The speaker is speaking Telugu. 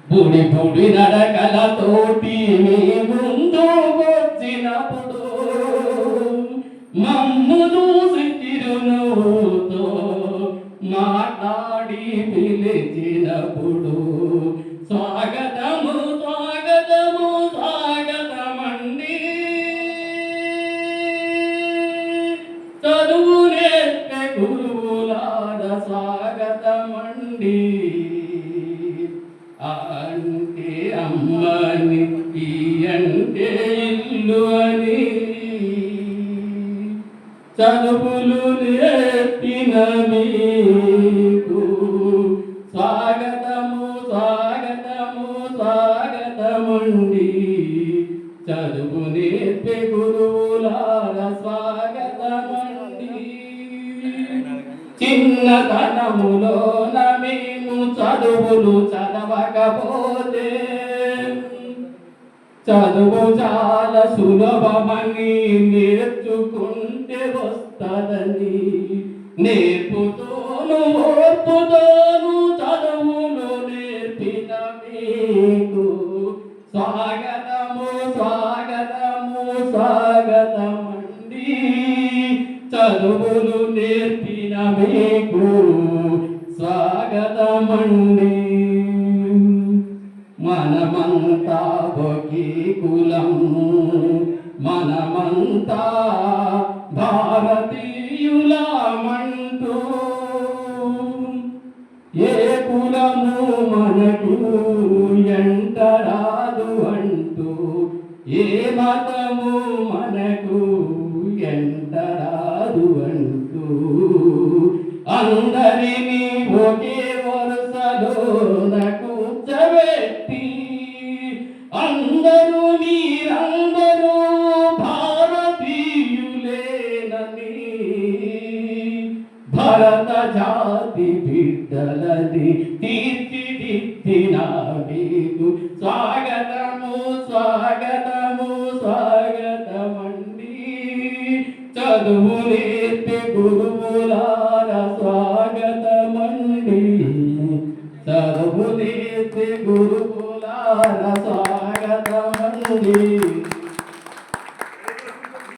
బుడి బుడి నడకలతోటి మీ ముందు వచ్చినప్పుడు మమ్ము చూసి చిరునవ్వుతో మాట్లాడి పిలిచినప్పుడు స్వాగతము స్వాగతము స్వాగతమండి. చదువు నేర్పే గురువులార స్వాగతమండి. అంటే అమ్మని ఈ అంటే ఇల్లు అని చదువులు నేర్పిన మీకు స్వాగతము స్వాగతము స్వాగతమండి. చదువు నేర్పే గురువులార స్వాగతమండి. చిన్నతనములోన మేము చదువులు చదవకపోతే చదువు చాలా సులభమని నేర్చుకుంటే వస్తదని నేర్పుతోను ఓర్పుతోను చదువులు నేర్పిన మీకు స్వాగతము స్వాగతము స్వాగతమండి. చదువులు నేర్పిన మీకు స్వాగతమండి. మనమంతా ఒకే కులం, మనమంతా భారతీయులమంటూ ఏ కులము మనకు ఎంటరాదు అంటూ ఏ మతము మనకు ఎంటరాదు అంటూ అందరినీ ఒకే వరుసలో కూర్చోబెట్టి అందరూ మీరందరూ భారతీయులేనని భరత జాతి బిడ్డలని తీర్చిదిద్దిన మీకు